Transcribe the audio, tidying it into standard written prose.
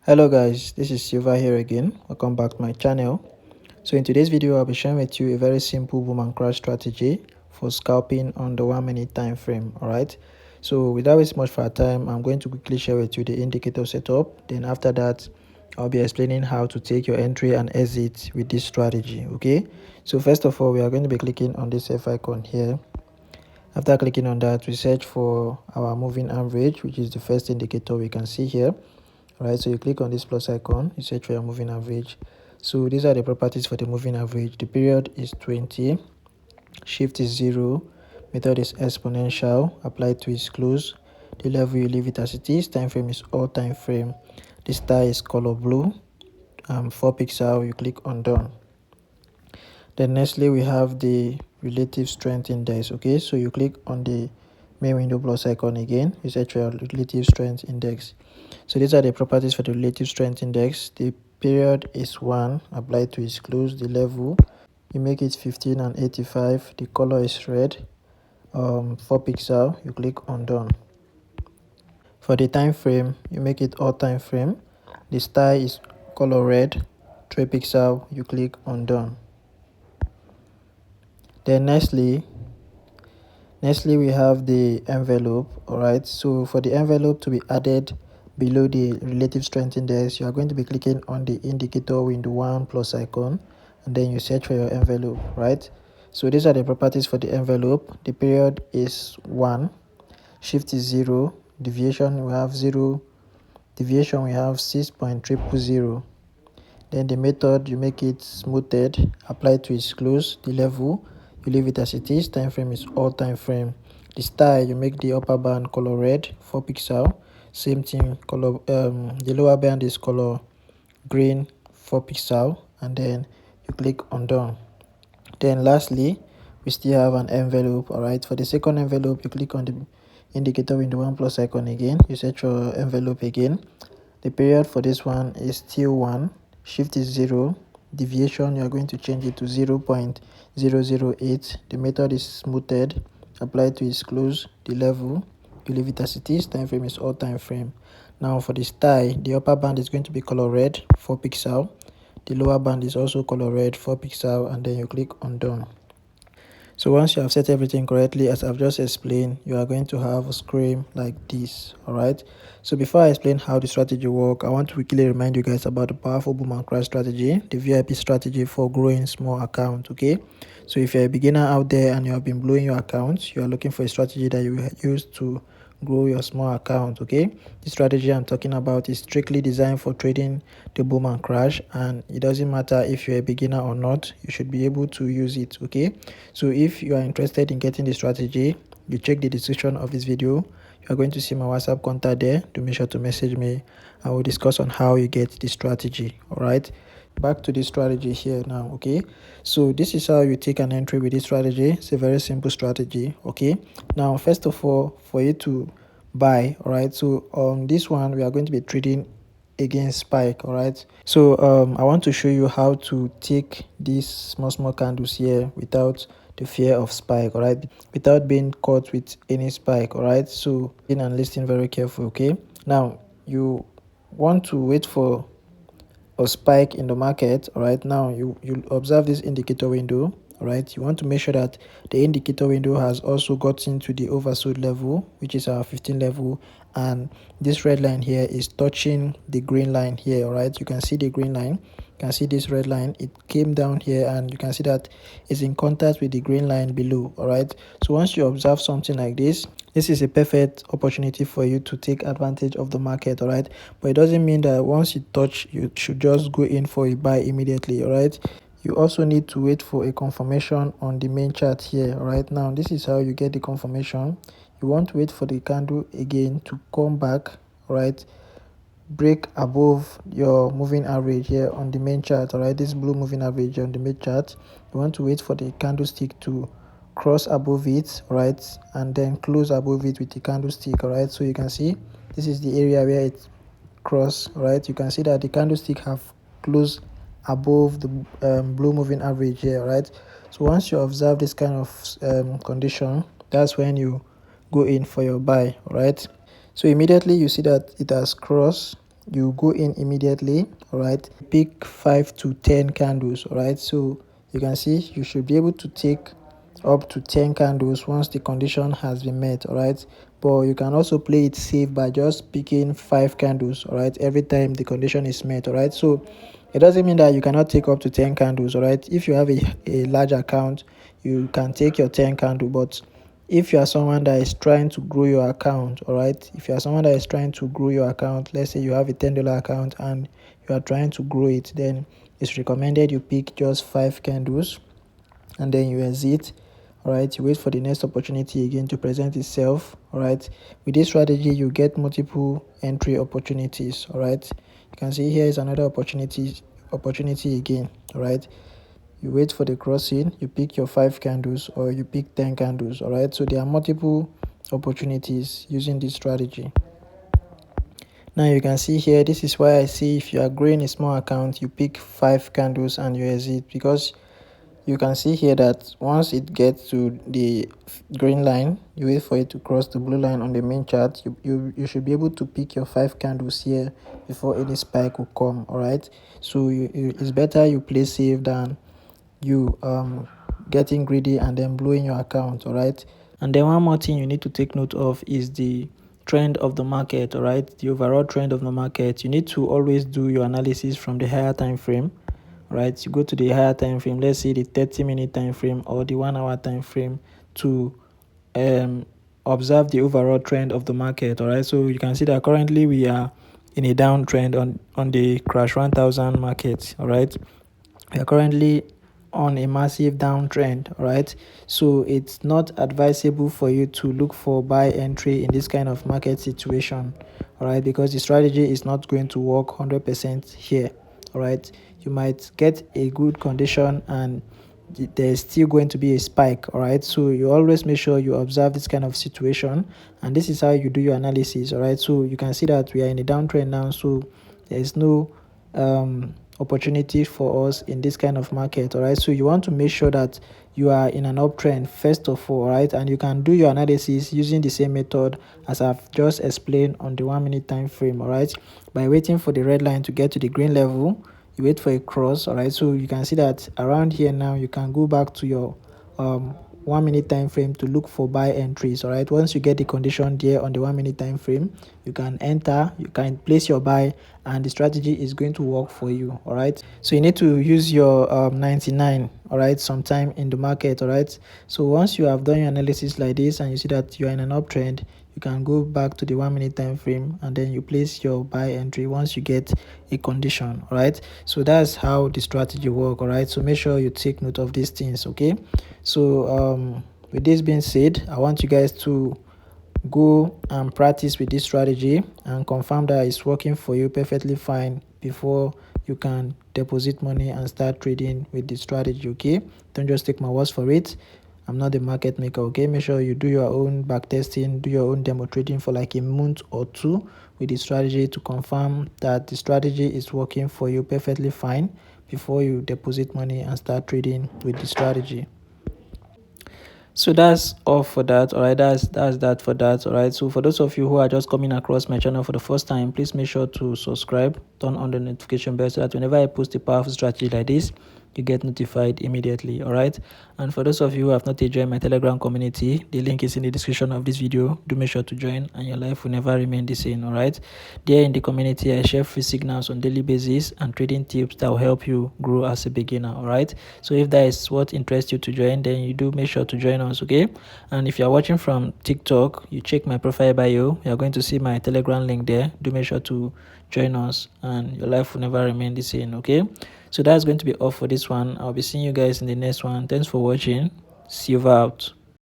Hello guys, this is Silva here again. Welcome back to my channel. So in today's video, I'll be sharing with you a very simple boom and crash strategy for scalping on the 1 minute time frame. Alright, so without wasting much of our time, I'm going to quickly share with you the indicator setup. Then after that, I'll be explaining how to take your entry and exit with this strategy. Okay, so first of all, we are going to be clicking on this F icon here. After clicking on that, we search for our moving average, which is the first indicator we can see here. Right, so you click on this plus icon, you search for your moving average. So these are the properties for the moving average. The period is 20, shift is 0, method is exponential, applied to its close. The level, you leave it as it is. Time frame is all time frame. The star is color blue. 4 pixel, you click on done. Then nextly we have the relative strength index. Okay, so you click on the main window plus icon again, you search for your relative strength index. So these are the properties for the relative strength index. The period is 1, applied to its close. The level, you make it 15 and 85. The color is red. 4 pixel, you click on done. For the time frame, you make it all time frame. The star is color red. 3 pixel, you click on done. Then nextly we have the envelope. All right, so for the envelope to be added below the relative strength index, you are going to be clicking on the indicator window 1 plus icon, and then you search for your envelope. Right, so these are the properties for the envelope. The period is 1, shift is 0, deviation we have 0, deviation we have 6.000. Then the method, you make it smoothed, apply to its close. The level, you leave it as it is. Time frame is all time frame. The style, you make the upper band color red, 4 pixel. Same thing, color the lower band is color green, 4 pixel, and then you click on done. Then lastly, we still have an envelope. All right, for the second envelope, you click on the indicator window 1 plus icon again, you search for envelope again. The period for this one is still 1, shift is 0, deviation you are going to change it to 0.008. The method is smoothed, apply to its close. The level, you leave it as it is. Time frame is all time frame. Now for the style, the upper band is going to be color red, 4 pixel. The lower band is also color red, 4 pixel, and then you click on done. So once you have set everything correctly, as I've just explained, you are going to have a screen like this. All right, so before I explain how the strategy works, I want to quickly remind you guys about the powerful boom and crash strategy, the VIP strategy for growing small account. Okay, so if you're a beginner out there and you have been blowing your accounts, you are looking for a strategy that you use to grow your small account. Okay, the strategy I'm talking about is strictly designed for trading the boom and crash, and it doesn't matter if you're a beginner or not, you should be able to use it. Okay, so if you are interested in getting the strategy, you check the description of this video. You are going to see my WhatsApp contact there. To make sure to message me, I will discuss on how you get the strategy. All right, back to the strategy here now. Okay, so this is how you take an entry with this strategy. It's a very simple strategy. Okay, now first of all, for you to buy, all right, so on this one we are going to be trading against spike. All right, so I want to show you how to take these small candles here without the fear of spike. All right, without being caught with any spike. All right, so in and listen very careful. Okay, now you want to wait for a spike in the market. All right, now you observe this indicator window. All right, you want to make sure that the indicator window has also gotten to the oversold level, which is our 15 level, and this red line here is touching the green line here. All right, you can see the green line, you can see this red line, it came down here, and you can see that it's in contact with the green line below. All right, so once you observe something like this is a perfect opportunity for you to take advantage of the market. All right, but it doesn't mean that once you touch, you should just go in for a buy immediately. All right, you also need to wait for a confirmation on the main chart here. All right, now this is how you get the confirmation. You want to wait for the candle again to come back. All right, break above your moving average here on the main chart. All right, this blue moving average on the main chart. You want to wait for the candlestick to cross above it, right, and then close above it with the candlestick. All right, so you can see this is the area where it cross. Right, you can see that the candlestick have closed above the blue moving average here. Right, so once you observe this kind of condition, that's when you go in for your buy. All right, so immediately you see that it has crossed you go in immediately. All right, pick 5 to 10 candles. All right, so you can see you should be able to take up to 10 candles once the condition has been met. All right, but you can also play it safe by just picking 5 candles. All right, every time the condition is met. All right, so it doesn't mean that you cannot take up to 10 candles. All right, if you have a large account, you can take your 10 candle. But if you are someone that is trying to grow your account, all right, if you are someone that is trying to grow your account, let's say you have a $10 account and you are trying to grow it, then it's recommended you pick just 5 candles and then you exit. All right, you wait for the next opportunity again to present itself. All right, with this strategy you get multiple entry opportunities. All right, you can see here is another opportunity again. All right, you wait for the crossing, you pick your 5 candles or you pick 10 candles. All right, so there are multiple opportunities using this strategy. Now you can see here, this is why I say if you are growing a small account, you pick 5 candles and you exit, because you can see here that once it gets to the green line, you wait for it to cross the blue line on the main chart. You should be able to pick your 5 candles here before any spike will come. All right, so it's better you play safe than you getting greedy and then blowing your account. All right, and then one more thing you need to take note of is the trend of the market. All right, the overall trend of the market. You need to always do your analysis from the higher time frame. Right, you go to the higher time frame, let's say the 30-minute time frame or the 1 hour time frame, to observe the overall trend of the market. All right, so you can see that currently we are in a downtrend on the crash 1000 market. All right, we are currently on a massive downtrend. All right, so it's not advisable for you to look for buy entry in this kind of market situation. All right, because the strategy is not going to work 100% here. All right, you might get a good condition and there's still going to be a spike. All right, so you always make sure you observe this kind of situation, and this is how you do your analysis. All right, so you can see that we are in a downtrend now, so there's no opportunity for us in this kind of market. All right, so you want to make sure that you are in an uptrend first of all. Right, and you can do your analysis using the same method as I've just explained on the 1 minute time frame. All right, by waiting for the red line to get to the green level, you wait for a cross. All right, so you can see that around here now you can go back to your 1 minute time frame to look for buy entries. All right, once you get the condition there on the 1 minute time frame, you can enter, you can place your buy, and the strategy is going to work for you. All right, so you need to use your 99, all right, sometime in the market. All right, so once you have done your analysis like this and you see that you are in an uptrend, you can go back to the 1 minute time frame and then you place your buy entry once you get a condition. All right, so that's how the strategy work. All right, so make sure you take note of these things. Okay, so with this being said, I want you guys to go and practice with this strategy and confirm that it's working for you perfectly fine before you can deposit money and start trading with the strategy. Okay, don't just take my words for it. I'm not the market maker. Okay, make sure you do your own back testing, do your own demo trading for like a month or two with the strategy to confirm that the strategy is working for you perfectly fine before you deposit money and start trading with the strategy. So that's all for that. All right, that's that for that. All right, so for those of you who are just coming across my channel for the first time, please make sure to subscribe, turn on the notification bell so that whenever I post a powerful strategy like this, you get notified immediately. All right, and for those of you who have not yet joined my Telegram community, the link is in the description of this video. Do make sure to join and your life will never remain the same. All right, there in the community I share free signals on daily basis and trading tips that will help you grow as a beginner. All right, so if that is what interests you to join, then you do make sure to join us. Okay, and if you are watching from TikTok, you check my profile bio, you are going to see my Telegram link there. Do make sure to join us and your life will never remain the same. Okay, so that's going to be all for this one. I'll be seeing you guys in the next one. Thanks for watching. See you out.